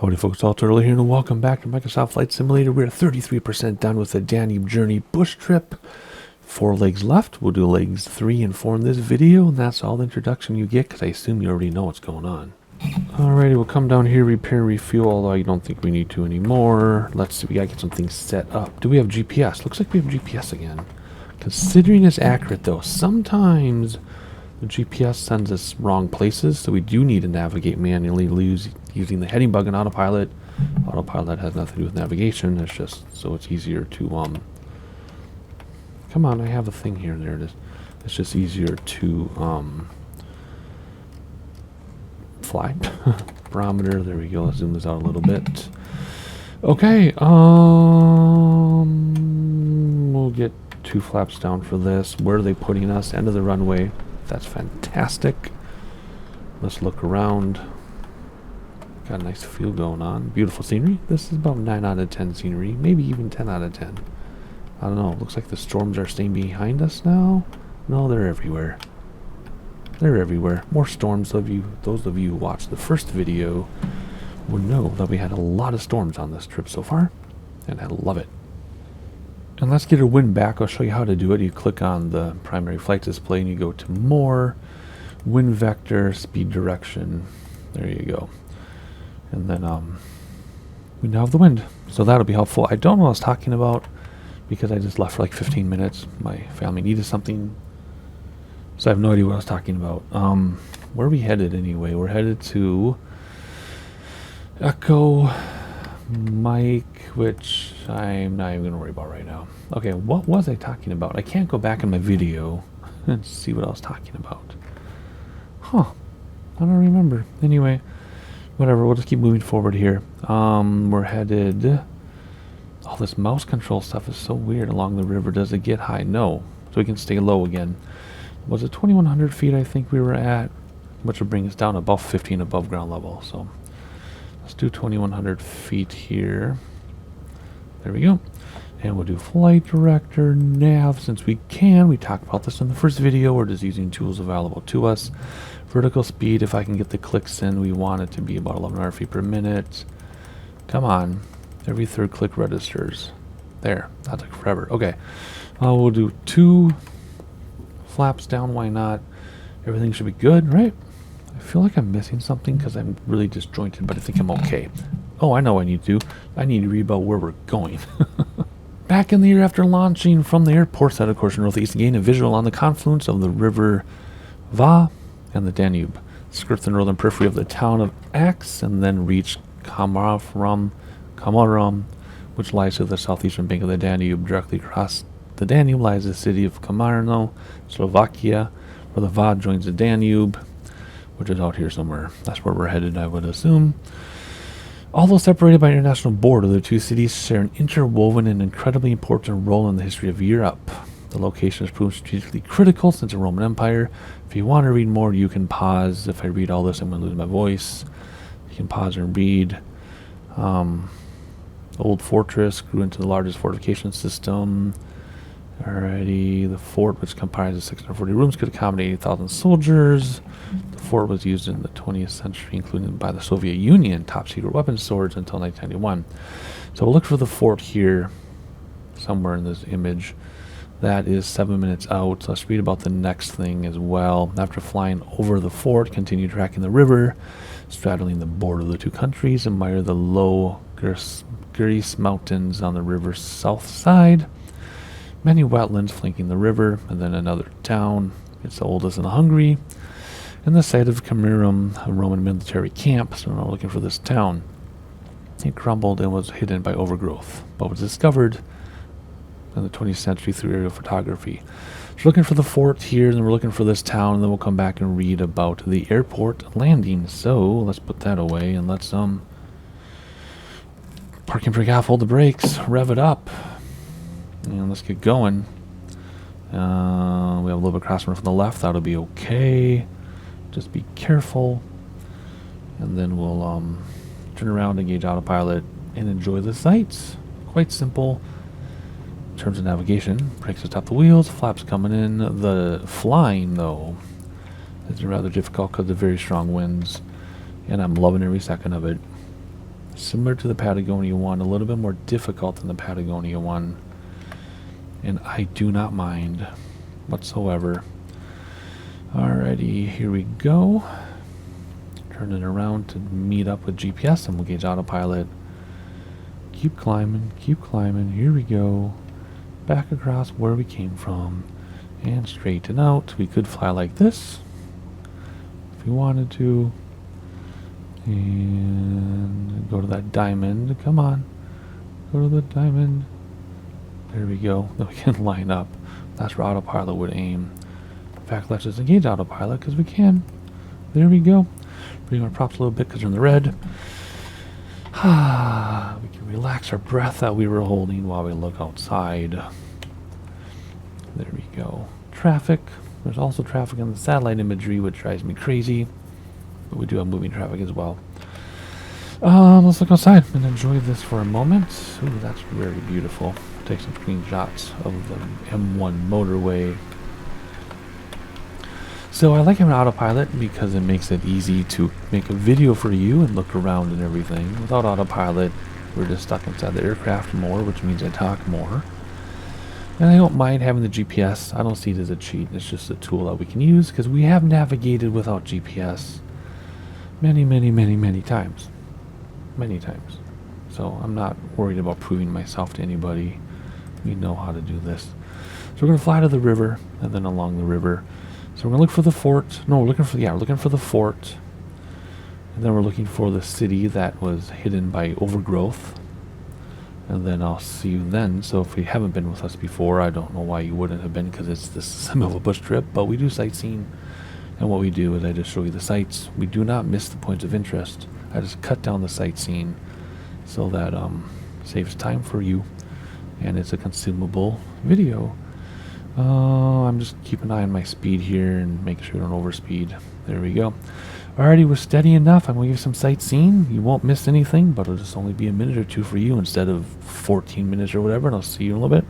Howdy folks, all early here and welcome back to Microsoft Flight Simulator. We're 33% done with the Danube Journey bush trip. 4 legs left. We'll do legs 3 and 4 in this video, and that's all the introduction you get because I assume you already know what's going on. Alrighty, we'll come down here, repair, refuel, although I don't think we need to anymore. Let's see, we gotta get some things set up. Do we have GPS? Looks like we have GPS again. Considering it's accurate though, sometimes the GPS sends us wrong places, so we do need to navigate manually using the heading bug and autopilot. Autopilot has nothing to do with navigation, it's just so it's easier to, come on, I have a thing here, there it is. It's just easier to, fly. Barometer, there we go, let's zoom this out a little bit. Okay, we'll get 2 flaps down for this. Where are they putting us? End of the runway. That's fantastic. Let's look around. Got a nice feel going on. Beautiful scenery. This is about 9 out of 10 scenery. Maybe even 10 out of 10. I don't know. Looks like the storms are staying behind us now. No, they're everywhere. They're everywhere. More storms. Those of you who watched the first video would know that we had a lot of storms on this trip so far. And I love it. And let's get our wind back. I'll show you how to do it. You click on the primary flight display and you go to more, wind vector, speed direction. There you go. And then we now have the wind. So that'll be helpful. I don't know what I was talking about because I just left for like 15 minutes. My family needed something. So I have no idea what I was talking about. Where are we headed anyway? We're headed to Echo Mike, which I'm not even going to worry about right now. Okay, what was I talking about? I can't go back in my video and see what I was talking about. Huh. I don't remember. Anyway, whatever. We'll just keep moving forward here. We're headed... All this mouse control stuff is so weird along the river. Does it get high? No. So we can stay low again. Was it 2,100 feet I think we were at? Which will bring us down above 15 above ground level. So let's do 2,100 feet here. There we go. And we'll do flight director, nav, since we can. We talked about this in the first video. We're just using tools available to us. Vertical speed, if I can get the clicks in, we want it to be about 1,100 feet per minute. Come on. Every third click registers. There. That took forever. Okay. We'll do 2 flaps down. Why not? Everything should be good, right? I feel like I'm missing something because I'm really disjointed, but I think I'm okay. Oh, I know what I need to do. I need to read about where we're going. Back in the air after launching from the airport, set a course northeast and gain a visual on the confluence of the river Va and the Danube. Skirt the northern periphery of the town of X and then reach Komárom, which lies to the southeastern bank of the Danube. Directly across the Danube lies the city of Komárom, Slovakia, where the Va joins the Danube, which is out here somewhere. That's where we're headed, I would assume. Although separated by an international border, the 2 cities share an interwoven and incredibly important role in the history of Europe. The location has proved strategically critical since the Roman Empire. If you want to read more, you can pause. If I read all this, I'm going to lose my voice. You can pause and read. Old fortress grew into the largest fortification system. Alrighty, the fort, which comprises 640 rooms, could accommodate 8,000 soldiers. The fort was used in the 20th century, including by the Soviet Union, top-secret weapons storage until 1991. So we'll look for the fort here, somewhere in this image. That is 7 minutes out. Let's read about the next thing as well. After flying over the fort, continue tracking the river, straddling the border of the 2 countries, admire the low Győrs mountains on the river's south side. Many wetlands flanking the river, and then another town. It's the oldest in Hungary. And the site of Komárom, a Roman military camp, so we're looking for this town. It crumbled and was hidden by overgrowth, but was discovered in the 20th century through aerial photography. So we're looking for the fort here, and then we're looking for this town, and then we'll come back and read about the airport landing. So let's put that away, and let's parking brake off, hold the brakes, rev it up. And let's get going. We have a little bit of crosswind from the left. That'll be okay. Just be careful. And then we'll turn around, engage autopilot, and enjoy the sights. Quite simple. In terms of navigation, brakes atop the wheels, flaps coming in. The flying, though, is rather difficult because of very strong winds. And I'm loving every second of it. Similar to the Patagonia one, a little bit more difficult than the Patagonia one. And I do not mind whatsoever. Alrighty, here we go. Turn it around to meet up with GPS, and we'll gauge autopilot. Keep climbing, here we go. Back across where we came from. And straighten out. We could fly like this if we wanted to. And go to that diamond. Come on. Go to the diamond. There we go. Then we can line up. That's where autopilot would aim. In fact, let's just engage autopilot because we can. There we go. Bring our props a little bit because they're in the red. We can relax our breath that we were holding while we look outside. There we go. Traffic. There's also traffic in the satellite imagery, which drives me crazy. But we do have moving traffic as well. Let's look outside and enjoy this for a moment. Ooh, that's very beautiful. Take some screenshots of the M1 motorway. So I like having autopilot because it makes it easy to make a video for you and look around and everything. Without autopilot, we're just stuck inside the aircraft more, which means I talk more. And I don't mind having the GPS. I don't see it as a cheat. It's just a tool that we can use because we have navigated without GPS many, many, many, many times. Many times. So I'm not worried about proving myself to anybody. We know how to do this. So we're going to fly to the river and then along the river. So we're going to look for the fort. No, we're looking for the fort. And then we're looking for the city that was hidden by overgrowth. And then I'll see you then. So if you haven't been with us before, I don't know why you wouldn't have been because it's some of a bush trip. But we do sightseeing. And what we do is I just show you the sights. We do not miss the points of interest. I just cut down the sightseeing so that saves time for you. And it's a consumable video. I'm just keeping an eye on my speed here and making sure we don't overspeed. There we go. Alrighty, we're steady enough. I'm going to give some sightseeing. You won't miss anything, but it'll just only be a minute or two for you instead of 14 minutes or whatever. And I'll see you in a little bit.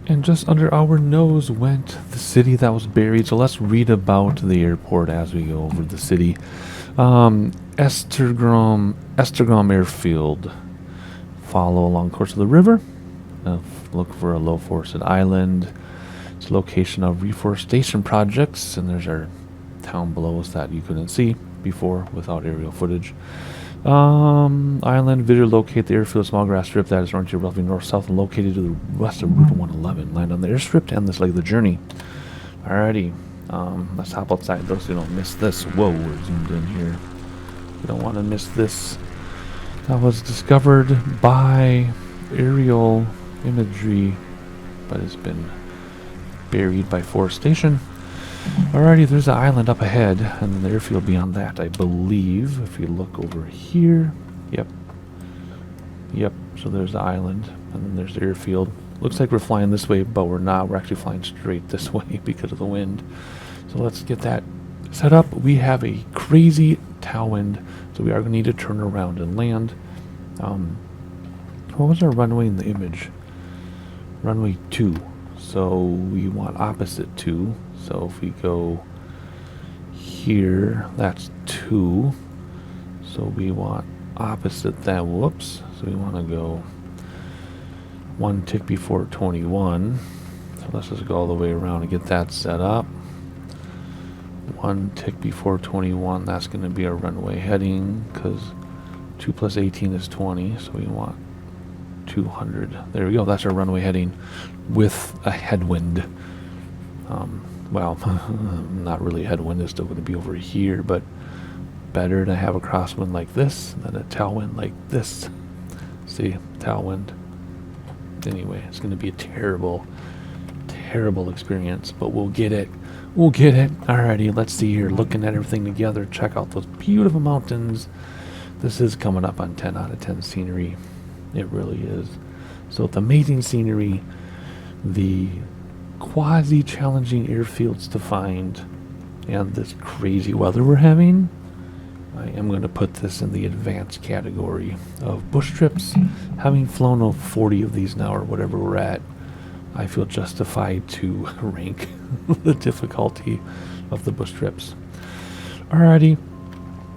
And just under our nose went the city that was buried. So let's read about the airport as we go over the city. Esztergom Airfield. Follow along the course of the river. Look for a low forested island. It's a location of reforestation projects. And there's our town below us that you couldn't see before without aerial footage. Island, video locate the airfield, small grass strip that is oriented roughly north-south and located to the west of Route 111. Land on the airstrip to end this leg of the journey. Alrighty, let's hop outside though so we don't miss this. Whoa, we're zoomed in here. We don't want to miss this. That was discovered by aerial imagery, but it's been buried by forestation. Alrighty, there's the island up ahead, and then the airfield beyond that, I believe. If you look over here, yep. Yep, so there's the island, and then there's the airfield. Looks like we're flying this way, but we're not. We're actually flying straight this way because of the wind. So let's get that set up. We have a crazy tailwind, so we are going to need to turn around and land. What was our runway in the image? Runway 2. So we want opposite 2. So if we go here, that's 2. So we want opposite that. Whoops. So we want to go 1 tick before 21. So let's just go all the way around and get that set up. 1 tick before 21. That's going to be our runway heading, because 2 plus 18 is 20. So we want 200. There we go. That's our runway heading with a headwind. Well, not really a headwind. It's still going to be over here, but better to have a crosswind like this than a tailwind like this. See, tailwind. Anyway, it's going to be a terrible, terrible experience, but we'll get it. We'll get it. Alrighty, let's see here. Looking at everything together, check out those beautiful mountains. This is coming up on 10 out of 10 scenery. It really is. So it's amazing scenery, the quasi-challenging airfields to find, and this crazy weather we're having. I am going to put this in the advanced category of bush trips. Having flown over 40 of these now, or whatever we're at, I feel justified to rank the difficulty of the bush trips. Alrighty,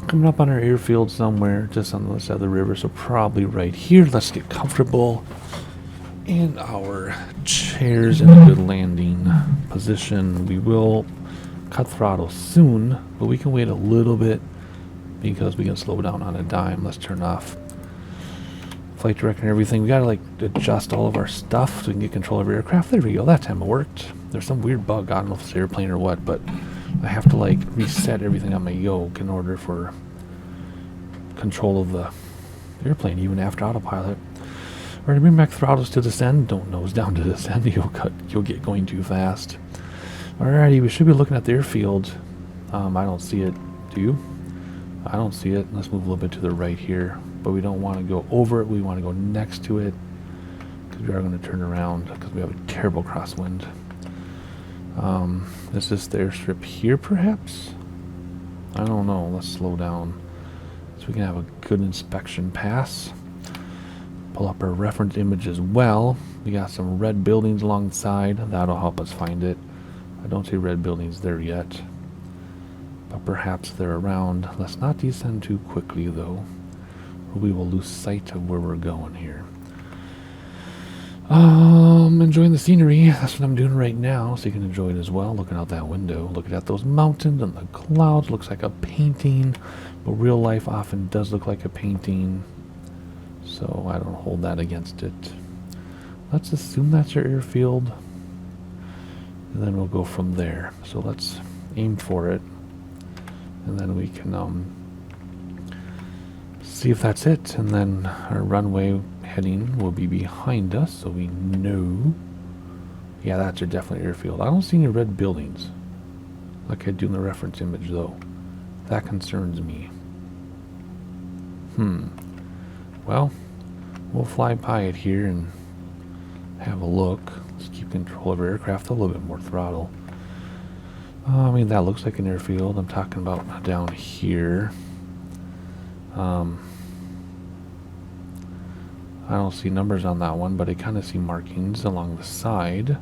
coming up on our airfield somewhere, just on the side of the river, so probably right here. Let's get comfortable in our chairs in a good landing position. We will cut throttle soon, but we can wait a little bit because we can slow down on a dime. Let's turn off flight director and everything. We gotta like adjust all of our stuff so we can get control of our aircraft. There we go. That time it worked. There's some weird bug. I don't know if it's airplane or what, but I have to like reset everything on my yoke in order for control of the airplane, even after autopilot. Alright, bring back throttles to descend. Don't nose down to descend. You'll get going too fast. Alrighty, we should be looking at the airfield. I don't see it. Do you? I don't see it. Let's move a little bit to the right here. But we don't want to go over it. We want to go next to it, because we are going to turn around because we have a terrible crosswind. Is this the airstrip here, perhaps? I don't know. Let's slow down so we can have a good inspection pass. Pull up our reference image as well. We got some red buildings along the side. That'll help us find it. I don't see red buildings there yet, but perhaps they're around. Let's not descend too quickly, though, or we will lose sight of where we're going here. Enjoying the scenery. That's what I'm doing right now, so you can enjoy it as well. Looking out that window, looking at those mountains and the clouds. Looks like a painting, but real life often does look like a painting, so I don't hold that against it. Let's assume that's our airfield, and then we'll go from there. So let's aim for it, and then we can see if that's it, and then our runway heading will be behind us, so we know. Yeah, that's our definitely airfield. I don't see any red buildings like I do in the reference image, though. That concerns me. Well, we'll fly by it here and have a look. Let's keep control of our aircraft, a little bit more throttle. I mean, that looks like an airfield. I'm talking about down here. I don't see numbers on that one, but I kind of see markings along the side.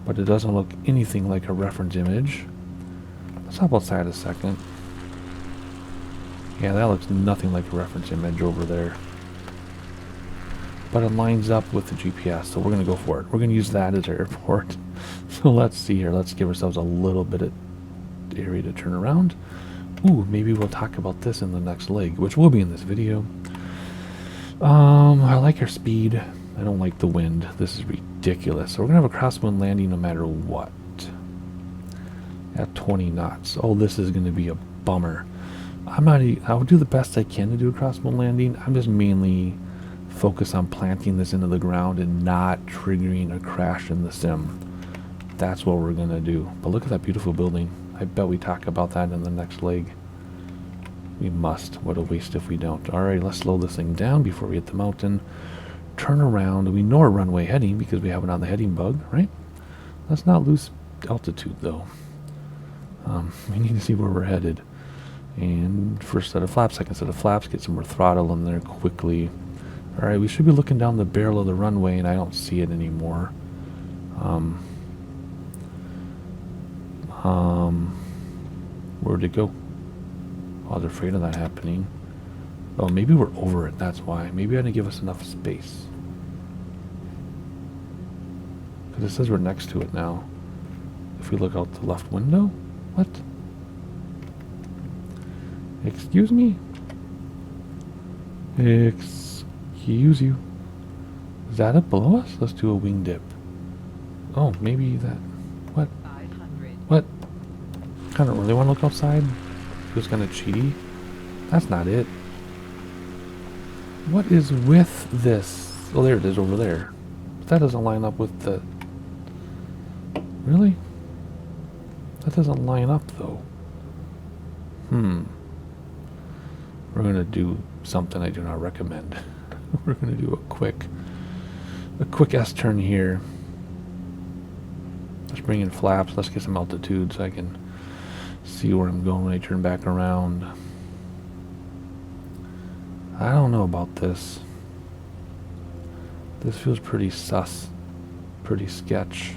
But it doesn't look anything like a reference image. Let's hop outside a second. Yeah, that looks nothing like a reference image over there. But it lines up with the GPS, so we're going to go for it. We're going to use that as our airport. So let's see here. Let's give ourselves a little bit of area to turn around. Ooh, maybe we'll talk about this in the next leg, which will be in this video. I like our speed. I don't like the wind. This is ridiculous. So we're going to have a crosswind landing no matter what. At 20 knots. Oh, this is going to be a bummer. I'll do the best I can to do a crosswind landing. I'm just mainly focused on planting this into the ground and not triggering a crash in the sim. That's what we're gonna do. But look at that beautiful building. I bet we talk about that in the next leg. We must. What a waste if we don't. Alright, let's slow this thing down before we hit the mountain. Turn around. We know our runway heading because we have it on the heading bug, right? Let's not lose altitude though. We need to see where we're headed. And first set of flaps, second set of flaps, get some more throttle in there quickly. Alright, we should be looking down the barrel of the runway and I don't see it anymore. Where'd it go? I was afraid of that happening. Oh, maybe we're over it, that's why. Maybe I didn't give us enough space. Because it says we're next to it now. If we look out the left window? What? Excuse me? Excuse you. Is that up below us? Let's do a wing dip. Oh, maybe that... What? 500. What? I don't really want to look outside. It was kind of cheaty. That's not it. What is with this? Oh, there it is over there. But that doesn't line up with the... Really? That doesn't line up, though. We're going to do something I do not recommend. We're going to do a quick S-turn here. Let's bring in flaps. Let's get some altitude so I can see where I'm going when I turn back around. I don't know about this. This feels pretty sus. Pretty sketch.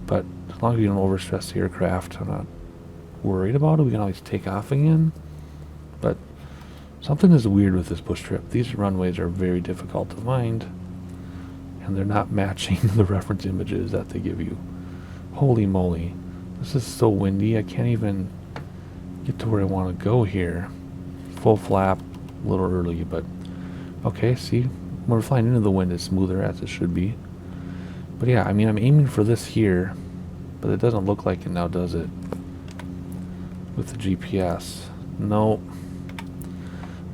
But as long as you don't overstress the aircraft, I'm not worried about it. We can always take off again. But something is weird with this bush trip. These runways are very difficult to find. And they're not matching the reference images that they give you. Holy moly. This is so windy. I can't even get to where I want to go here. Full flap. A little early, but... Okay, see? When we're flying into the wind, it's smoother as it should be. But yeah, I mean, I'm aiming for this here. But it doesn't look like it now, does it? With the GPS. No.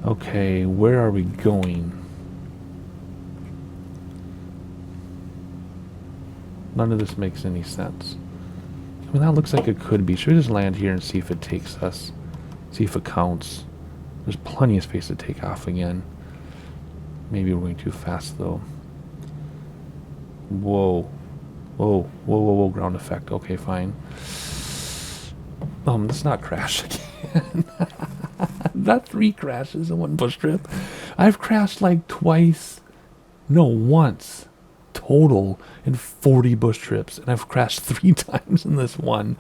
Okay, where are we going? None of this makes any sense. I mean, that looks like it could be. Should we just land here and see if it takes us? See if it counts. There's plenty of space to take off again. Maybe we're going too fast, though. Whoa. Whoa, whoa, whoa, whoa, ground effect. Okay, fine. Let's not crash again. Not 3 crashes in one bush trip. I've crashed like twice. No, once. Total in 40 bush trips. And I've crashed 3 times in this one.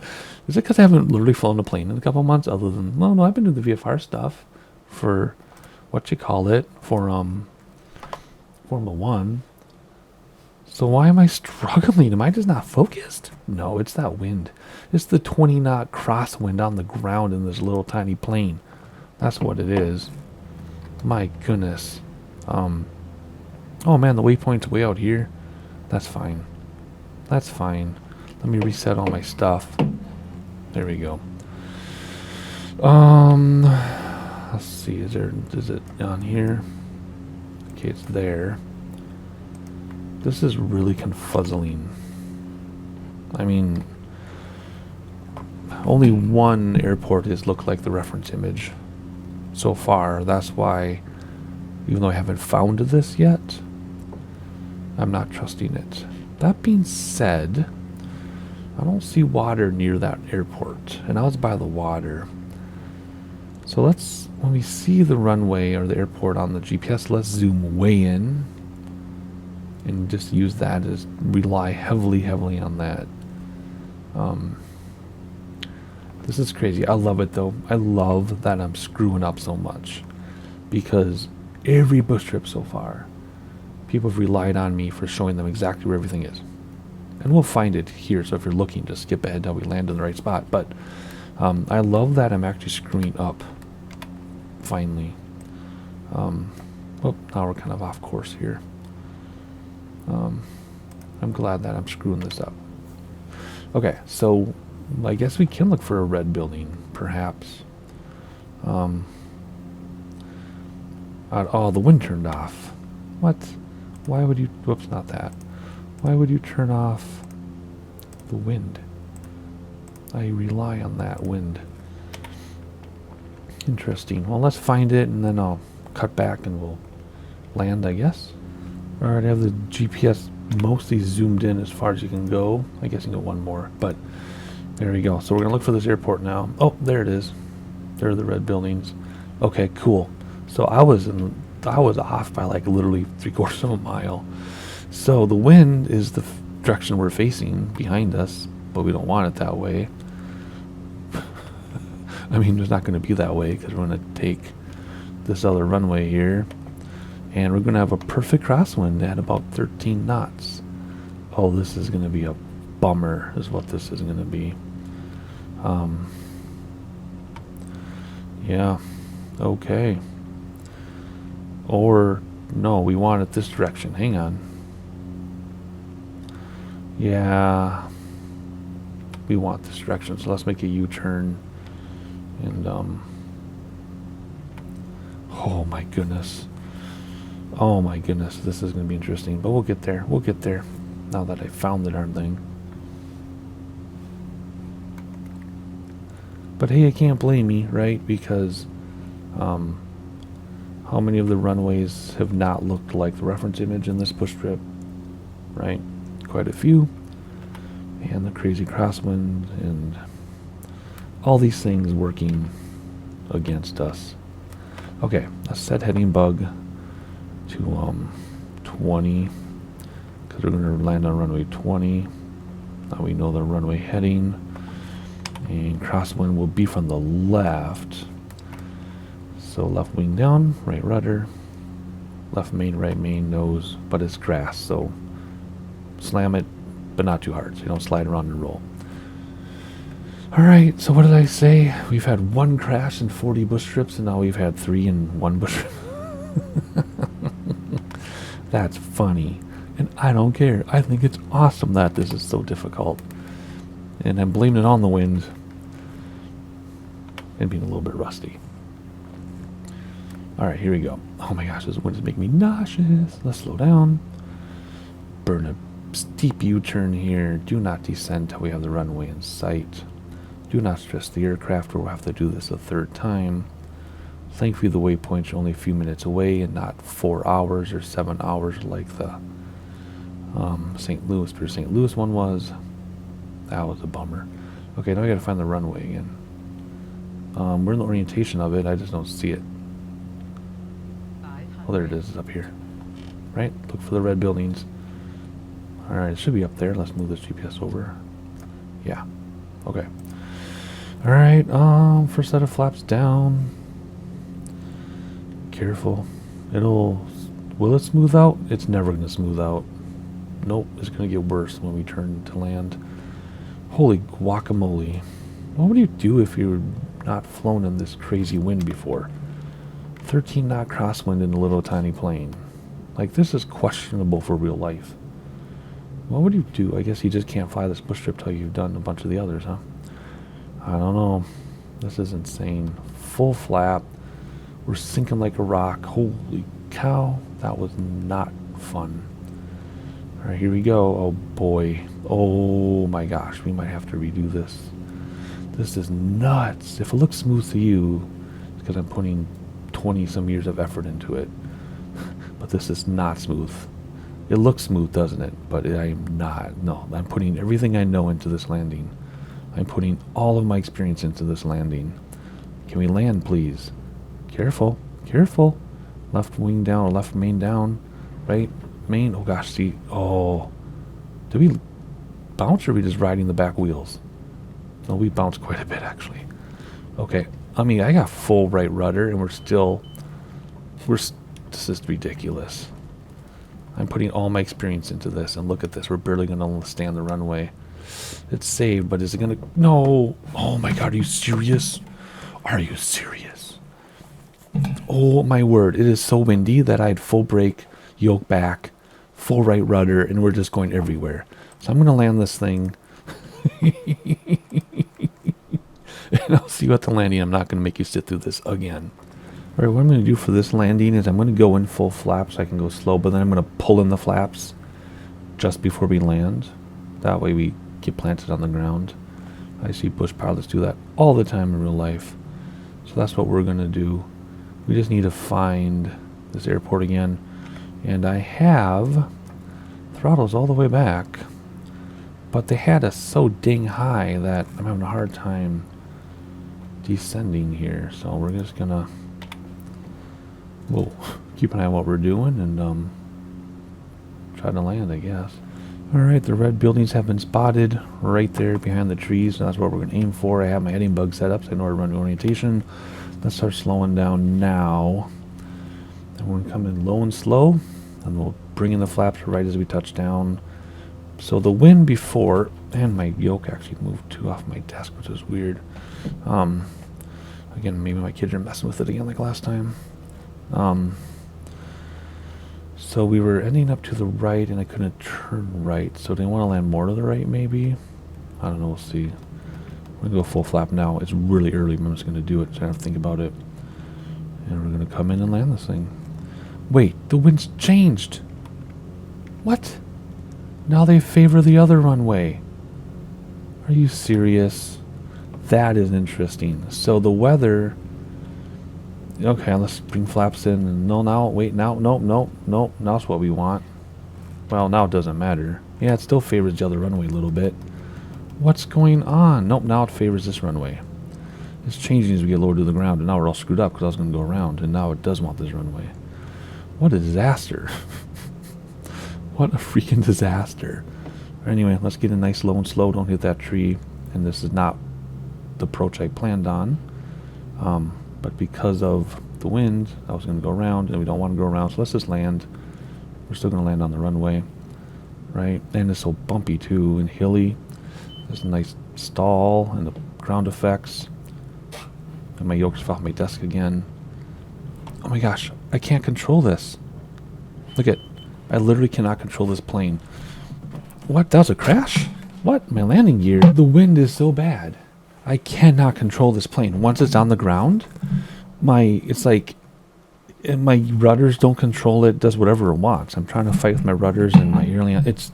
Is it because I haven't literally flown a plane in a couple months? Other than, well, no, I've been doing the VFR stuff. For, what you call it? For, Formula 1. So why am I struggling? Am I just not focused? No, it's that wind. It's the 20-knot crosswind on the ground in this little tiny plane. That's what it is. My goodness. Oh man, the waypoint's way out here. That's fine. That's fine. Let me reset all my stuff. There we go. Let's see, is it on here? Okay, it's there. This is really confuzzling. I mean, only one airport has looked like the reference image so far. That's why, even though I haven't found this yet, I'm not trusting it. That being said, I don't see water near that airport, and I was by the water. So let's, when we see the runway or the airport on the GPS, let's zoom way in and just use that as rely heavily on that. This is crazy. I love it though. I love that I'm screwing up so much because every bush trip so far, people have relied on me for showing them exactly where everything is. And we'll find it here, so if you're looking, just skip ahead until we land in the right spot. But I love that I'm actually screwing up. Finally. Oh, now we're kind of off course here. I'm glad that I'm screwing this up. Okay, so I guess we can look for a red building, perhaps. Oh, the wind turned off. What? Why would you... Whoops, not that. Why would you turn off The wind. I rely on that wind. Interesting. Well, let's find it and then I'll cut back and we'll land, I guess. Alright, I have the GPS mostly zoomed in as far as you can go. I guess you can go one more, but there we go. So we're gonna look for this airport now. Oh, there it is. There are the red buildings. Okay, cool. So I was off by like literally 3/4 of a mile. So the wind is the direction we're facing behind us, but we don't want it that way. I mean, it's not going to be that way because we're going to take this other runway here, and we're going to have a perfect crosswind at about 13 knots. Oh, this is going to be a bummer, is what this is going to be. Yeah, okay. Or, no, we want it this direction. Hang on. Yeah, we want this direction, so let's make a U-turn. And, oh my goodness. Oh my goodness, this is going to be interesting. But we'll get there. We'll get there. Now that I found the darn thing. But hey, I can't blame me, right? Because, how many of the runways have not looked like the reference image in this push strip? Right? Quite a few. And the crazy crosswind and all these things working against us. Okay, let's set heading bug to 20 because we're going to land on runway 20. Now we know the runway heading, and crosswind will be from the left. So left wing down, right rudder, left main, right main, nose, but it's grass, so slam it, but not too hard so you don't slide around and roll. Alright, so what did I say? We've had 1 crash in 40 bush trips, and now we've had 3 in 1 bush trip. That's funny. And I don't care. I think it's awesome that this is so difficult. And I'm blaming it on the wind. And being a little bit rusty. Alright, here we go. Oh my gosh, this wind is making me nauseous. Let's slow down. Burn a steep U-turn here. Do not descend till we have the runway in sight. Do not stress the aircraft, or we'll have to do this a 3rd time. Thankfully, the waypoints are only a few minutes away and not 4 hours or 7 hours like the St. Louis one was. That was a bummer. Okay, now we gotta find the runway again. We're in the orientation of it, I just don't see it. Oh, there it is, it's up here. Right? Look for the red buildings. Alright, it should be up there. Let's move this GPS over. Yeah. Okay. Alright, first set of flaps down. Careful. Will it smooth out? It's never going to smooth out. Nope, it's going to get worse when we turn to land. Holy guacamole. What would you do if you're not flown in this crazy wind before? 13 knot crosswind in a little tiny plane. Like, this is questionable for real life. What would you do? I guess you just can't fly this bush trip till you've done a bunch of the others, huh? I don't know. This is insane. Full flap. We're sinking like a rock. Holy cow. That was not fun. Alright, here we go. Oh boy. Oh my gosh. We might have to redo this. This is nuts. If it looks smooth to you, it's because I'm putting 20 some years of effort into it. But this is not smooth. It looks smooth, doesn't it? But I am not. No, I'm putting everything I know into this landing. I'm putting all of my experience into this landing. Can we land, please? Careful. Careful. Left wing down or left main down. Right main. Oh, gosh. See. Oh. Did we bounce or are we just riding the back wheels? No, we bounced quite a bit, actually. Okay. I mean, I got full right rudder and this is ridiculous. I'm putting all my experience into this, and look at this. We're barely going to stand the runway. It's saved, but is it going to... No. Oh, my God. Are you serious? Are you serious? Oh, my word. It is so windy that I had full brake, yoke back, full right rudder, and we're just going everywhere. So I'm going to land this thing. And I'll see you at the landing. I'm not going to make you sit through this again. All right, what I'm going to do for this landing is I'm going to go in full flaps so I can go slow, but then I'm going to pull in the flaps just before we land. That way we get planted on the ground. I see bush pilots do that all the time in real life. So that's what we're going to do. We just need to find this airport again. And I have throttles all the way back. But they had us so dang high that I'm having a hard time descending here. So we're just going to... We'll keep an eye on what we're doing and try to land, I guess. Alright, the red buildings have been spotted right there behind the trees. That's what we're going to aim for. I have my heading bug set up so I know how to run orientation. Let's start slowing down now. And we're going to come in low and slow. And we'll bring in the flaps right as we touch down. So the wind before... And my yoke actually moved too off my desk, which is weird. Again, maybe my kids are messing with it again like last time. So we were ending up to the right and I couldn't turn right. So they want to land more to the right maybe? I don't know, we'll see. We're going to go full flap now. It's really early, but I'm just going to do it so I don't have to think about it. And we're going to come in and land this thing. Wait, the wind's changed. What? Now they favor the other runway. Are you serious? That is interesting. So the weather... Okay, let's bring flaps in. And now, wait, nope. Now it's what we want. Well, now it doesn't matter. Yeah, it still favors the other runway a little bit. What's going on? Nope, now it favors this runway. It's changing as we get lower to the ground, and now we're all screwed up because I was going to go around, and now it does want this runway. What a disaster. What a freaking disaster. Anyway, let's get in nice low and slow. Don't hit that tree. And this is not the approach I planned on. But because of the wind, I was going to go around, and we don't want to go around, so let's just land. We're still going to land on the runway, right? And it's so bumpy, too, and hilly. There's a nice stall, and the ground effects. And my yoke's off my desk again. Oh my gosh, I can't control this. Look at, I literally cannot control this plane. What, that was a crash? What, my landing gear? The wind is so bad. I cannot control this plane. Once it's on the ground, it's like, my rudders don't control it, does whatever it wants. I'm trying to fight with my rudders and my airline. It's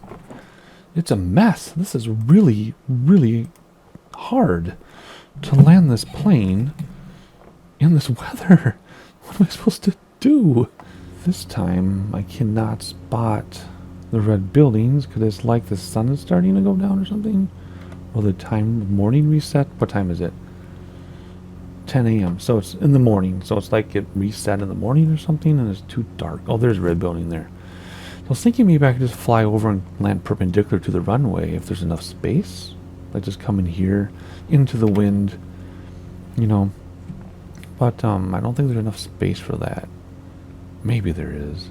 a mess. This is really, really hard to land this plane in this weather. What am I supposed to do? This time, I cannot spot the red buildings because it's like the sun is starting to go down or something. Or the time of morning reset. What time is it? 10 a.m. So it's in the morning. So it's like it reset in the morning or something and it's too dark. Oh, there's a red building there. So I was thinking maybe I could just fly over and land perpendicular to the runway if there's enough space. Like just come in here into the wind, you know. But I don't think there's enough space for that. Maybe there is.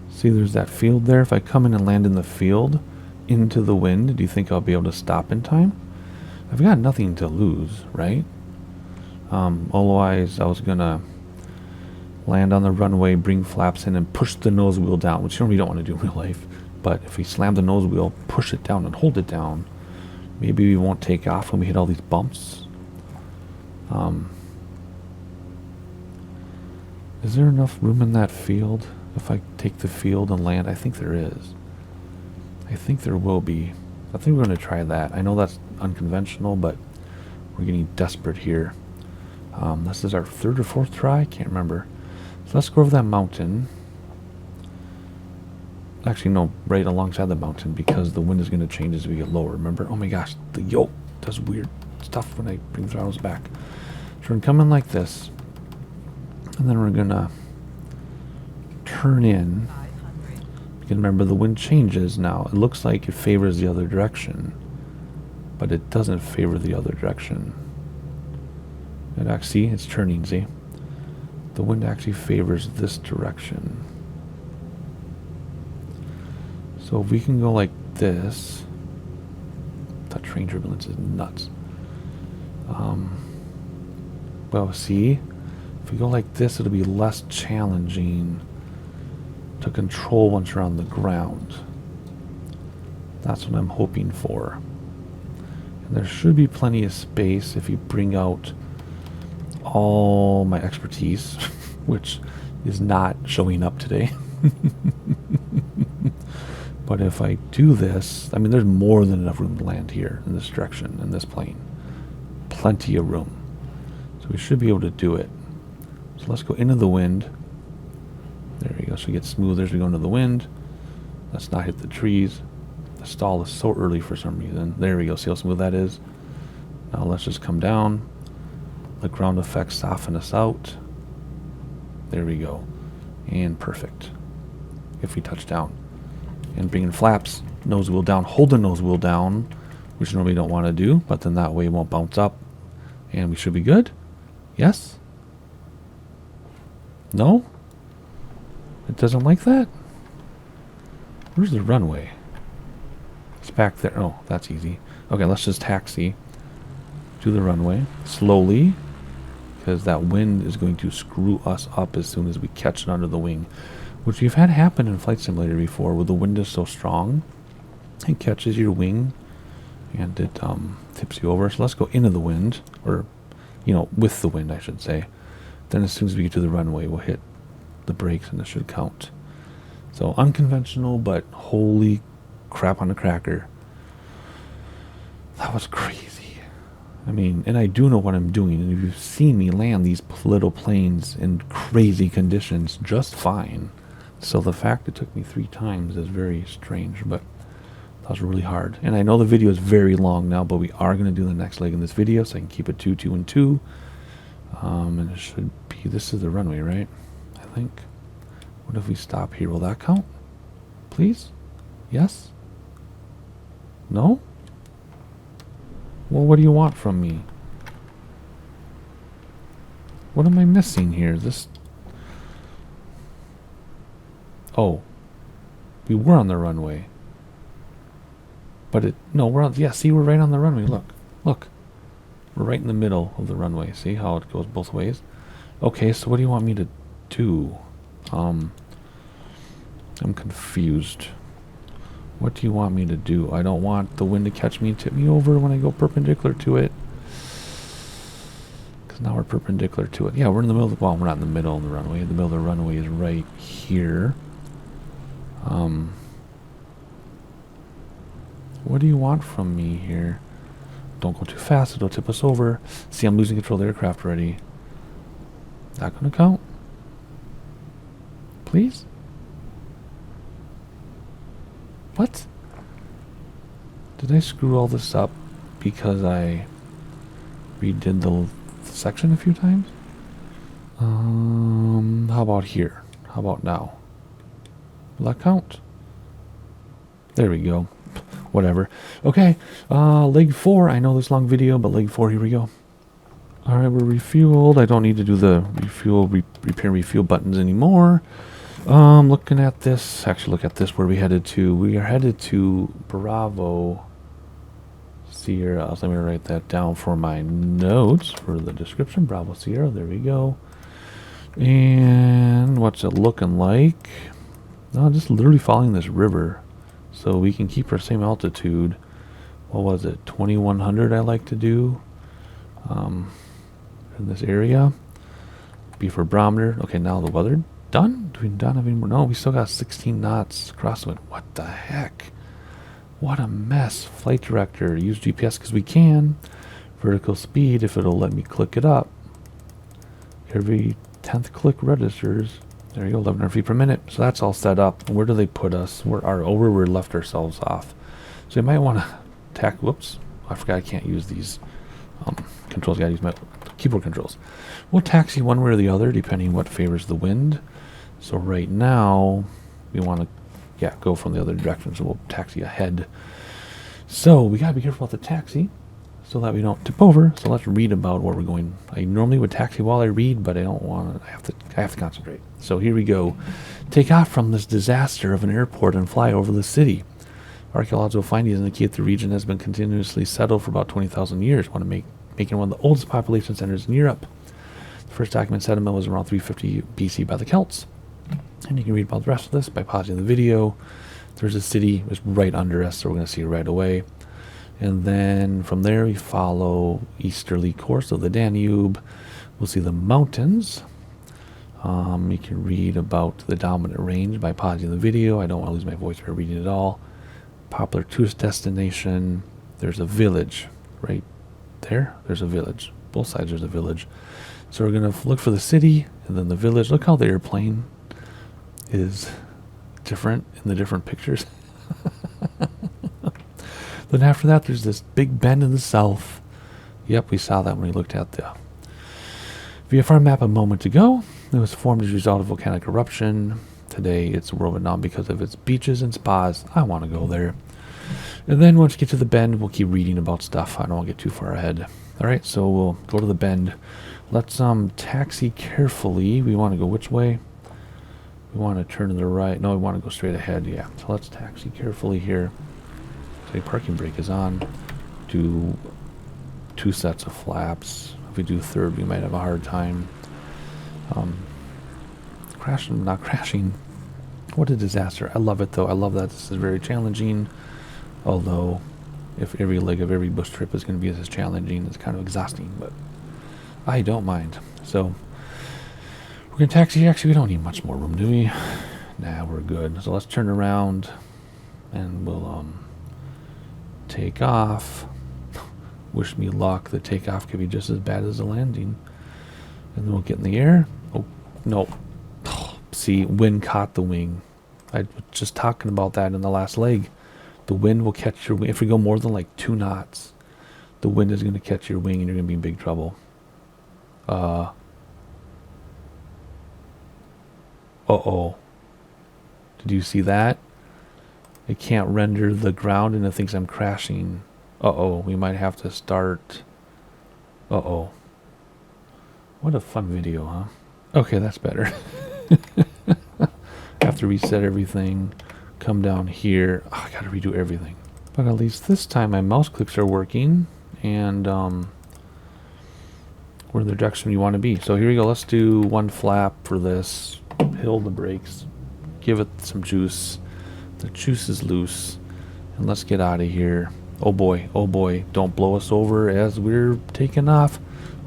See, there's that field there. If I come in and land in the field into the wind, do you think I'll be able to stop in time? I've got nothing to lose, right? Otherwise, I was going to land on the runway, bring flaps in, and push the nose wheel down, which you normally don't want to do in real life. But if we slam the nose wheel, push it down, and hold it down, maybe we won't take off when we hit all these bumps. Is there enough room in that field? If I take the field and land, I think there is. I think there will be. I think we're going to try that. I know that's unconventional, but we're getting desperate here. This is our third or fourth try. I can't remember. So let's go over that mountain. Actually, no, right alongside the mountain because the wind is going to change as we get lower. Remember? Oh my gosh, the yoke does weird stuff when I bring the throttles back. So we're going to come in like this. And then we're going to turn in. You can remember the wind changes now. It looks like it favors the other direction. But it doesn't favor the other direction. And actually, it's turning, see? The wind actually favors this direction. So if we can go like this. That train turbulence is nuts. Well, see? If we go like this, it'll be less challenging to control once you're on the ground. That's what I'm hoping for. And there should be plenty of space if you bring out all my expertise, which is not showing up today. But if I do this, I mean, there's more than enough room to land here in this direction, in this plane. Plenty of room. So we should be able to do it. So let's go into the wind. There we go. So we get smoother as we go into the wind. Let's not hit the trees. The stall is so early for some reason. There we go. See how smooth that is? Now let's just come down. Let ground effects soften us out. There we go. And perfect. If we touch down. And bring in flaps. Nose wheel down. Hold the nose wheel down. Which normally don't want to do. But then that way it won't bounce up. And we should be good. Yes? No? It doesn't like that? Where's the runway? It's back there. Oh, that's easy. Okay, let's just taxi to the runway slowly, because that wind is going to screw us up as soon as we catch it under the wing, which we've had happen in Flight Simulator before, where the wind is so strong it catches your wing and it tips you over. So let's go into the wind, or with the wind, I should say. Then as soon as we get to the runway, we'll hit the brakes and this should count. So unconventional, but holy crap on a cracker. That was crazy. I mean, and I do know what I'm doing. And if you've seen me land these little planes in crazy conditions just fine. So the fact it took me 3 times is very strange, but that was really hard. And I know the video is very long now, but we are going to do the next leg in this video, so I can keep it 2, 2, and 2. And it should be, this is the runway, right? I think. What if we stop here? Will that count? Please? Yes? No? Well, what do you want from me? What am I missing here? This... Oh. We were on the runway. But it... No, we're on... Yeah, see, we're right on the runway. Look. Look. We're right in the middle of the runway. See how it goes both ways? Okay, so what do you want me to do? I'm confused. What do you want me to do? I don't want the wind to catch me and tip me over when I go perpendicular to it. Because now we're perpendicular to it. Yeah, we're in the middle of the... Well, we're not in the middle of the runway. The middle of the runway is right here. What do you want from me here? Don't go too fast. It'll tip us over. See, I'm losing control of the aircraft already. That gonna count? Please? What? Did I screw all this up because I redid the section a few times? How about here? How about now? Will that count? There we go. Whatever. Okay, leg 4. I know this long video, but leg 4, here we go. Alright, we're refueled. I don't need to do the refuel, repair, refuel buttons anymore. Looking at this, actually look at this, where we headed to. We are headed to Bravo Sierra. So let me write that down for my notes for the description. Bravo Sierra, there we go. And what's it looking like? No, just literally following this river. So we can keep our same altitude. What was it? 2100 I like to do. In this area. B for barometer. Okay, now the weather. Done? Do we done have any more? No, we still got 16 knots crosswind. What the heck? What a mess. Flight director. Use GPS because we can. Vertical speed if it'll let me click it up. Every 10th click registers. There you go, 1100 feet per minute. So that's all set up. Where do they put us? Where we left ourselves off. So you might want to tack. Whoops. I forgot I can't use these controls. I gotta use my keyboard controls. We'll taxi one way or the other depending on what favors the wind. So right now we want to go from the other direction, so we'll taxi ahead. So we gotta be careful about the taxi so that we don't tip over. So let's read about where we're going. I normally would taxi while I read, but I don't want to. I have to concentrate. So here we go. Take off from this disaster of an airport and fly over the city. Archaeological findings indicate the region has been continuously settled for about 20,000 years, making it one of the oldest population centers in Europe. The first documented settlement was around 350 BC by the Celts. And you can read about the rest of this by pausing the video. There's a city that's right under us, so we're going to see it right away. And then from there we follow easterly course of the Danube. We'll see the mountains. You can read about the dominant range by pausing the video. I don't want to lose my voice by reading it all. Popular tourist destination. There's a village right there. There's a village. Both sides there's a village. So we're going to look for the city and then the village. Look how the airplane is different in the different pictures. Then after that, there's this big bend in the south. Yep, we saw that when we looked at the VFR map a moment ago. It was formed as a result of volcanic eruption. Today, it's world renowned because of its beaches and spas. I want to go there. And then once we get to the bend, we'll keep reading about stuff. I don't want to get too far ahead. All right, so we'll go to the bend. Let's taxi carefully. We want to go which way? We want to turn to the right. No, we want to go straight ahead. Yeah, so let's taxi carefully here. So the parking brake is on. Do 2 sets of flaps. If we do third, we might have a hard time. Crashing, not crashing. What a disaster. I love it though. I love that this is very challenging. Although, if every leg of every bush trip is going to be as challenging, it's kind of exhausting. But I don't mind. So, we're going to taxi. Actually, we don't need much more room, do we? Nah, we're good. So let's turn around and we'll take off. Wish me luck. The takeoff could be just as bad as the landing. And then we'll get in the air. Oh, no. See, wind caught the wing. I was just talking about that in the last leg. The wind will catch your wing. If we go more than like 2 knots, the wind is going to catch your wing and you're going to be in big trouble. Uh-oh. Did you see that? It can't render the ground and it thinks I'm crashing. Uh-oh. We might have to start. Uh-oh. What a fun video, huh? Okay, that's better. Have to reset everything. Come down here. Oh, I gotta redo everything. But at least this time my mouse clicks are working. And we're in the direction you want to be. So here we go. Let's do 1 flap for this. Hill the brakes. Give it some juice. The juice is loose. And let's get out of here. Oh boy. Oh boy. Don't blow us over as we're taking off.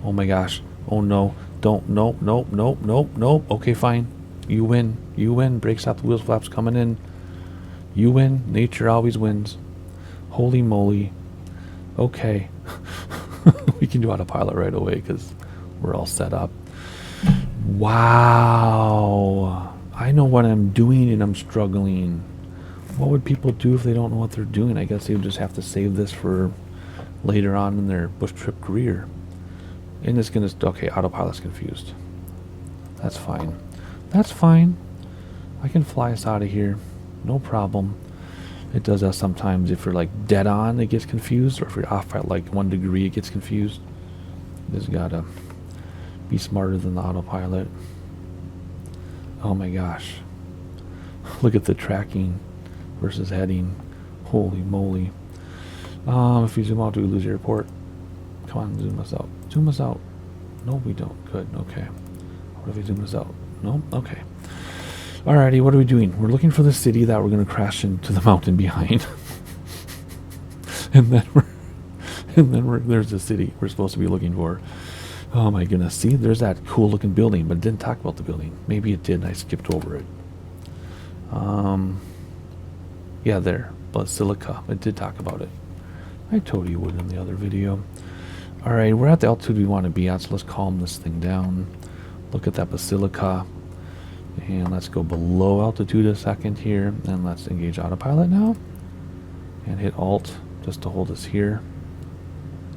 Oh my gosh. Oh no. Don't. Nope. Nope. Nope. Nope. Nope. Okay, fine. You win. You win. Brakes out the wheels, flaps coming in. You win. Nature always wins. Holy moly. Okay. We can do autopilot right away because we're all set up. Wow. I know what I'm doing and I'm struggling. What would people do if they don't know what they're doing? I guess they would just have to save this for later on in their bush trip career. And it's going to... Okay, autopilot's confused. That's fine. That's fine. I can fly us out of here. No problem. It does that sometimes. If you're like dead on, it gets confused. Or if you're off by like 1 degree, it gets confused. You just gotta be smarter than the autopilot. Oh my gosh. Look at the tracking versus heading. Holy moly. If you zoom out, do we lose airport? Come on, zoom us out. Zoom us out. No, we don't. Good. Okay. What if we zoom us out? No? Okay. Alrighty, what are we doing? We're looking for the city that we're going to crash into the mountain behind. and then there's the city we're supposed to be looking for. Oh my goodness. See, there's that cool looking building, but it didn't talk about the building. Maybe it did and I skipped over it. Yeah, there. Basilica. It did talk about it. I told you would in the other video. Alright, we're at the altitude we want to be at, so let's calm this thing down. Look at that basilica. And let's go below altitude a second here. And let's engage autopilot now. And hit Alt just to hold us here.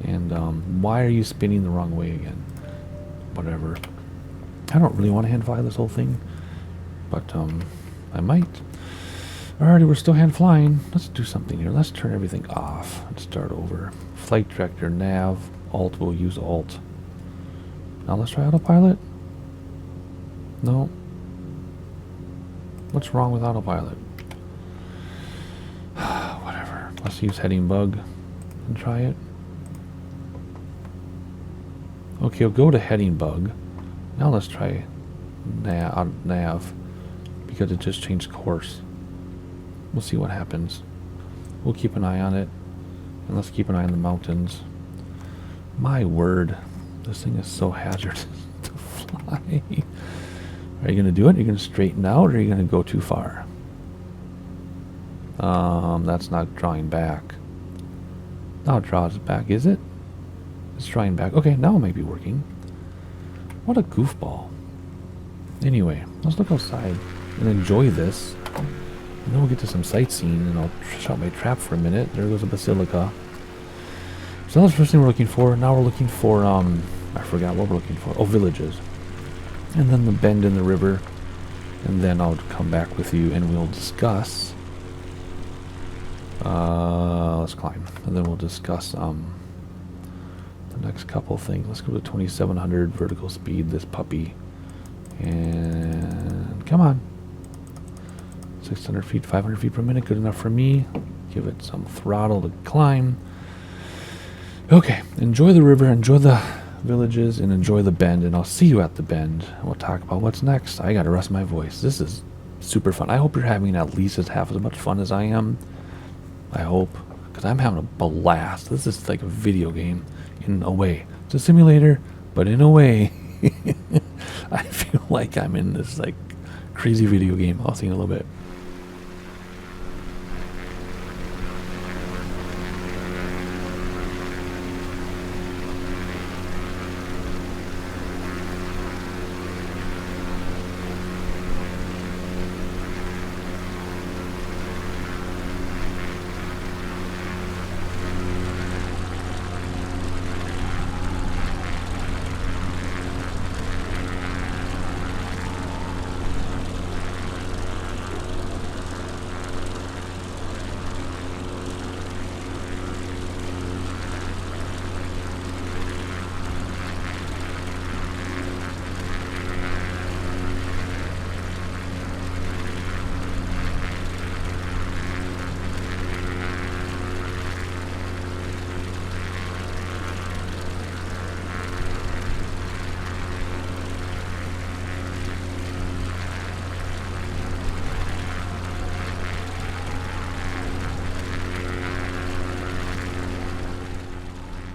And why are you spinning the wrong way again? Whatever. I don't really want to hand fly this whole thing. But I might. Alrighty, we're still hand flying. Let's do something here. Let's turn everything off and start over. Flight director, nav, Alt, we'll use Alt. Now let's try autopilot. No. What's wrong with autopilot? Whatever. Let's use heading bug and try it. Okay, we'll go to heading bug. Now let's try nav because it just changed course. We'll see what happens. We'll keep an eye on it. And let's keep an eye on the mountains. My word. This thing is so hazardous to fly. Are you going to do it? Are you going to straighten out or are you going to go too far? That's not drawing back. Now it draws back, is it? It's drawing back. Okay, now it might be working. What a goofball. Anyway, let's look outside and enjoy this. And then we'll get to some sightseeing, and I'll shut my trap for a minute. There goes a basilica. So that's the first thing we're looking for. Now we're looking for, I forgot what we're looking for. Oh, villages. And then the bend in the river. And then I'll come back with you and we'll discuss. Let's climb. And then we'll discuss, the next couple things. Let's go to 2700 vertical speed, this puppy. And come on. 600 feet, 500 feet per minute, good enough for me. Give it some throttle to climb. Okay, enjoy the river, enjoy the villages, and enjoy the bend, and I'll see you at the bend. We'll talk about what's next. I gotta rest my voice. This is super fun. I hope you're having at least half as much fun as I am. I hope, because I'm having a blast. This is like a video game in a way. It's a simulator, but in a way, I feel like I'm in this like crazy video game. I'll see you in a little bit.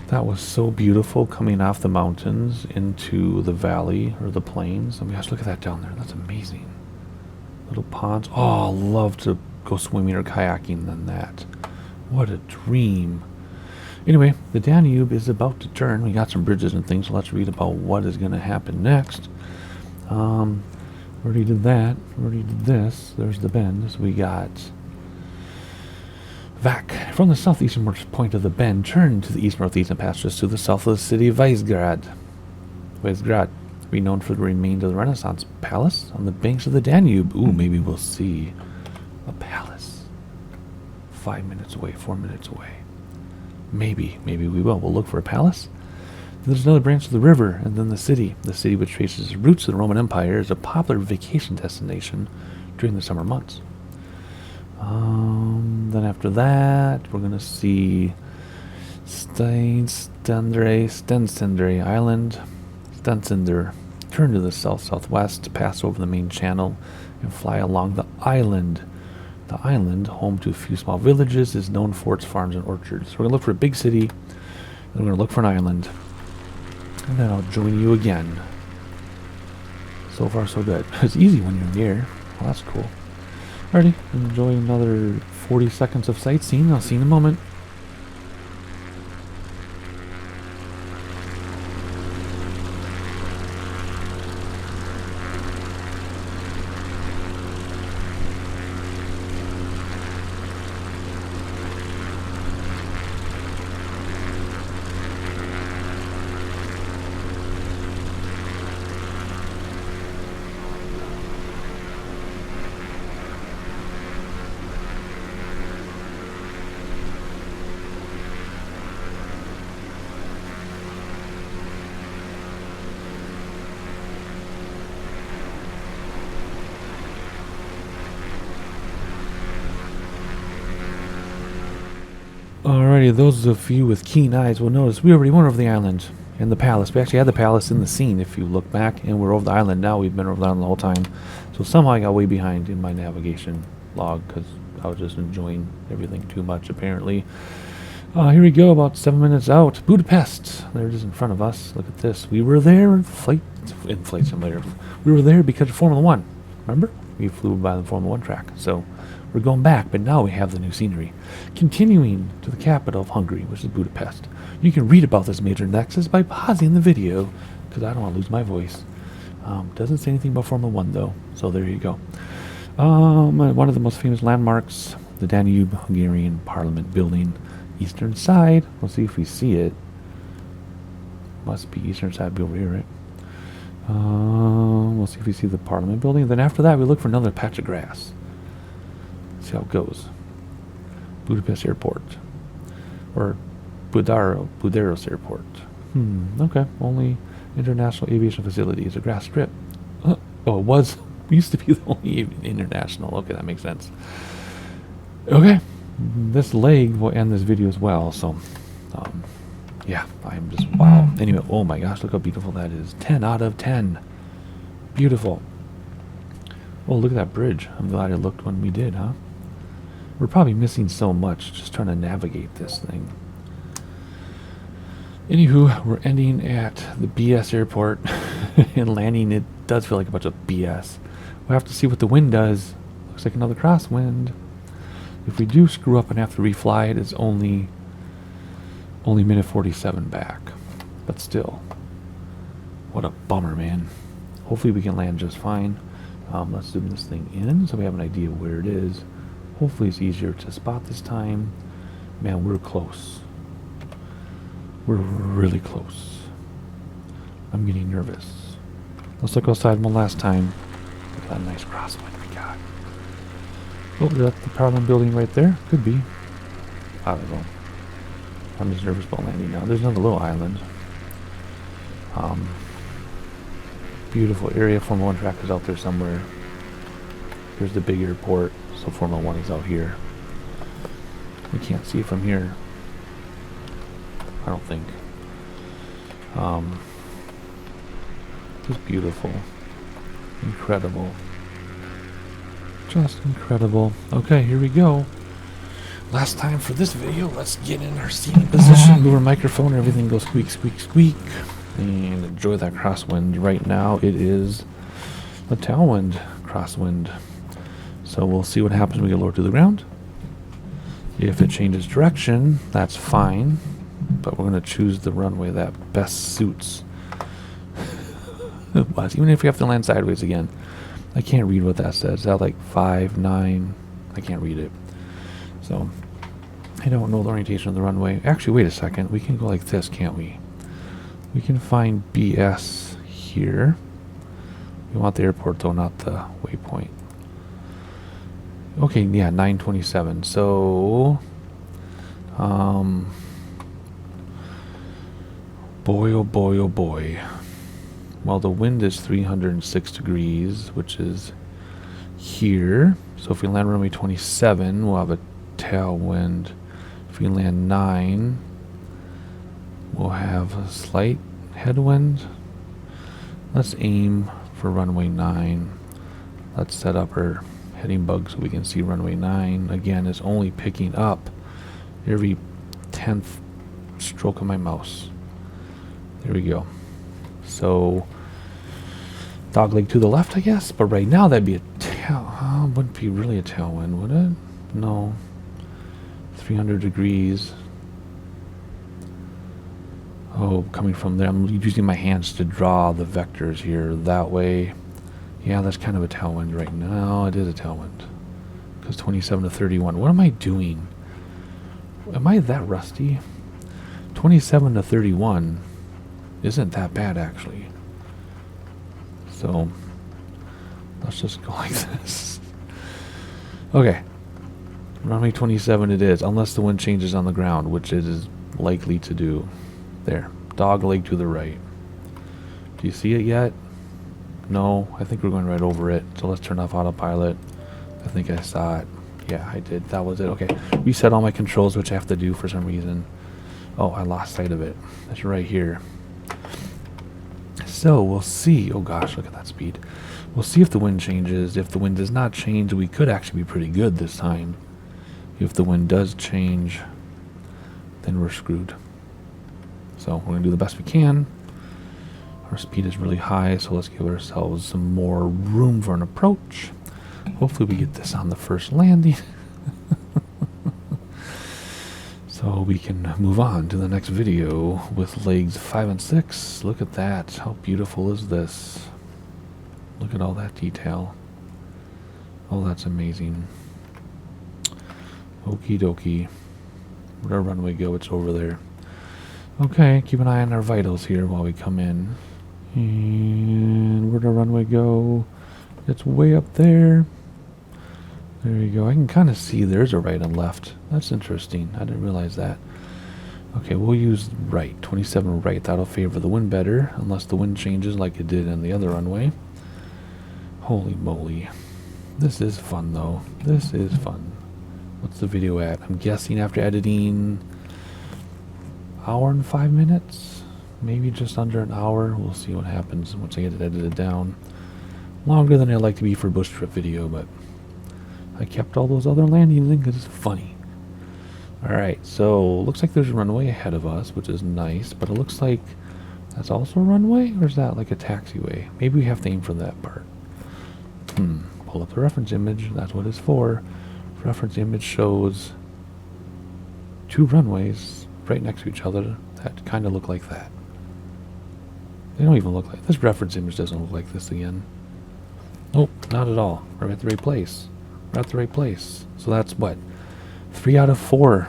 That was so beautiful coming off the mountains into the valley or the plains. Oh my gosh, look at that down there. That's amazing. Little ponds. Oh, I'll love to go swimming or kayaking than that. What a dream. Anyway, the Danube is about to turn. We got some bridges and things, so let's read about what is going to happen next. Already did that. Already did this. There's the bend. So we got Vac. From the southeasternmost point of the bend, turn to the east-northeast and pass just to the south of the city of Vyšehrad. Vyšehrad, renowned for the remains of the Renaissance palace on the banks of the Danube. Ooh, maybe we'll see a palace. 5 minutes away, 4 minutes away. Maybe we will. We'll look for a palace. Then there's another branch of the river, and then the city. The city, which traces its roots to the Roman Empire, is a popular vacation destination during the summer months. Then after that, we're going to see Stensundre Island. Stensunder. Turn to the south-southwest, pass over the main channel, and fly along the island. The island, home to a few small villages, is known for its farms and orchards. So we're going to look for a big city, and we're going to look for an island. And then I'll join you again. So far, so good. It's easy when you're in the air. Well, that's cool. Alrighty, enjoy another 40 seconds of sightseeing. I'll see you in a moment. Alrighty, those of you with keen eyes will notice we already went over the island and the palace. We actually had the palace in the scene if you look back, and we're over the island now. We've been over the island the whole time. So somehow I got way behind in my navigation log because I was just enjoying everything too much apparently. Here we go, about 7 minutes out. Budapest. There it is in front of us. Look at this. We were there in Flight Simulator. We were there because of Formula 1. Remember? we flew by the Formula 1 track. So we're going back, but now we have the new scenery. Continuing to the capital of Hungary, which is Budapest. You can read about this major nexus by pausing the video, because I don't want to lose my voice. Doesn't say anything about Formula 1 though, so there you go. One of the most famous landmarks, the Danube Hungarian Parliament building, eastern side. We'll see if we see it. Must be eastern side, be over here, right? We'll see if we see the Parliament building. Then after that, we look for another patch of grass. See how it goes. Budapest Airport, or Budaörs Airport. Okay, only international aviation facility is a grass strip. Oh, it used to be the only international. Okay, that makes sense. Okay, this leg will end this video as well. So, yeah, I'm just wow. Anyway, oh my gosh, look how beautiful that is. 10 out of 10. Beautiful. Oh, look at that bridge. I'm glad I looked when we did, huh? We're probably missing so much just trying to navigate this thing. Anywho, we're ending at the BS airport and landing. It does feel like a bunch of BS. We'll have to see what the wind does. Looks like another crosswind. If we do screw up and have to refly it, it's only minute 47 back. But still, what a bummer, man. Hopefully we can land just fine. Let's zoom this thing in so we have an idea where it is. Hopefully it's easier to spot this time. Man, we're close. We're really close. I'm getting nervous. Let's look outside one last time. Look at that nice crosswind we got. Oh, that's the Parliament building right there. Could be. I don't know. I'm just nervous about landing now. There's another little island. Beautiful area. Formula 1 track is out there somewhere. Here's the big airport. So Formula 1 is out here. We can't see it from here. I don't think. Just beautiful. Incredible. Just incredible. Okay, here we go. Last time for this video, let's get in our seating position. Move our microphone, everything goes squeak, squeak, squeak. And enjoy that crosswind. Right now it is a tailwind crosswind. So we'll see what happens when we get lower to the ground. If it changes direction, that's fine. But we're going to choose the runway that best suits us. Even if we have to land sideways again. I can't read what that says. Is that like 5, 9? I can't read it. So I don't know the orientation of the runway. Actually, wait a second. We can go like this, can't we? We can find BS here. We want the airport though, not the waypoint. Okay, yeah, 927. So, boy, oh boy, oh boy. Well, the wind is 306 degrees, which is here. So if we land runway 27, we'll have a tailwind. If we land 9, we'll have a slight headwind. Let's aim for runway 9. Let's set up our heading bug so we can see runway 9. Again, it's only picking up every 10th stroke of my mouse. There we go. So, dogleg to the left, I guess. But right now, that'd be a tail. Wouldn't be really a tailwind, would it? No. 300 degrees. Oh, coming from there. I'm using my hands to draw the vectors here. That way. Yeah, that's kind of a tailwind right now. It is a tailwind. Because 27 to 31. What am I doing? Am I that rusty? 27 to 31 isn't that bad, actually. So, let's just go like this. Okay. Runway 27 it is, unless the wind changes on the ground, which it is likely to do. There. Dog leg to the right. Do you see it yet? No, I think we're going right over it. So let's turn off autopilot. I think I saw it. Yeah, I did. That was it. Okay. Reset all my controls, which I have to do for some reason. Oh, I lost sight of it. It's right here. So we'll see. Oh gosh, look at that speed. We'll see if the wind changes. If the wind does not change, we could actually be pretty good this time. If the wind does change, then we're screwed. So we're going to do the best we can. Our speed is really high, so let's give ourselves some more room for an approach. Hopefully we get this on the first landing. So we can move on to the next video with legs 5 and 6. Look at that. How beautiful is this? Look at all that detail. Oh, that's amazing. Okie dokie. Where'd our runway go? It's over there. Okay, keep an eye on our vitals here while we come in. And where'd our runway go? It's way up there. There you go. I can kind of see there's a right and left. That's interesting. I didn't realize that. Okay, we'll use right. 27 right. That'll favor the wind better, unless the wind changes like it did in the other runway. Holy moly. This is fun, though. This is fun. What's the video at? I'm guessing after editing, hour and 5 minutes? Maybe just under an hour. We'll see what happens once I get it edited down. Longer than I'd like to be for a bush trip video, but I kept all those other landings in because it's funny. Alright, so looks like there's a runway ahead of us, which is nice, but it looks like that's also a runway, or is that like a taxiway? Maybe we have to aim for that part. Pull up the reference image, that's what it's for. Reference image shows 2 runways right next to each other that kind of look like that. They don't even look like this. Reference image doesn't look like this again. Nope, not at all. We're at the right place. We're at the right place. So that's what? 3 out of 4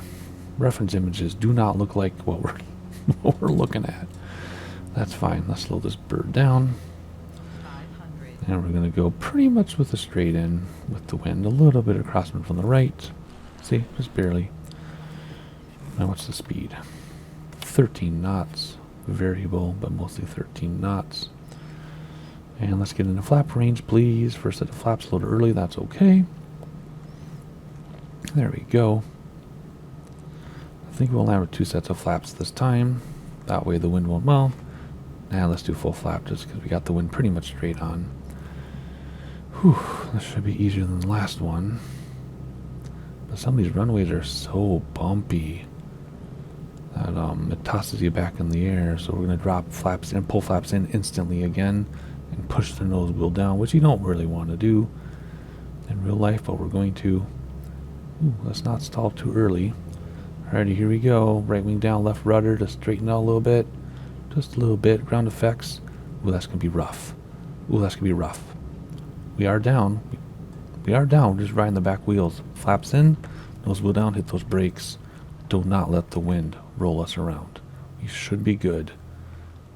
reference images do not look like what we're looking at. That's fine. Let's slow this bird down. 500. And we're going to go pretty much with a straight in with the wind. A little bit of crosswind from the right. See? Just barely. Now what's the speed? 13 knots. Variable, but mostly 13 knots. And let's get into flap range, please. First set of flaps a little early. That's okay. There we go. I think we'll land with 2 sets of flaps this time. That way the wind won't, well, now let's do full flap just because we got the wind pretty much straight on. Whew, this should be easier than the last one. But some of these runways are so bumpy that it tosses you back in the air. So we're going to drop flaps and pull flaps in instantly again and push the nose wheel down, which you don't really want to do in real life, but we're going to. Ooh, let's not stall too early. Alrighty, here we go. Right wing down, left rudder to straighten out a little bit. Just a little bit. Ground effects. Ooh, that's going to be rough. Ooh, that's going to be rough. We are down. We are down. We're just riding the back wheels. Flaps in, nose wheel down, hit those brakes. Do not let the wind roll us around. We should be good.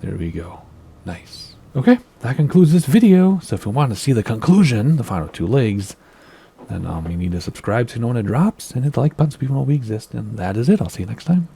There we go. Nice. Okay, that concludes this video. So if you want to see the conclusion, the final 2 legs, then you need to subscribe so you know when it drops, and hit the like button so people know we exist. And that is it. I'll see you next time.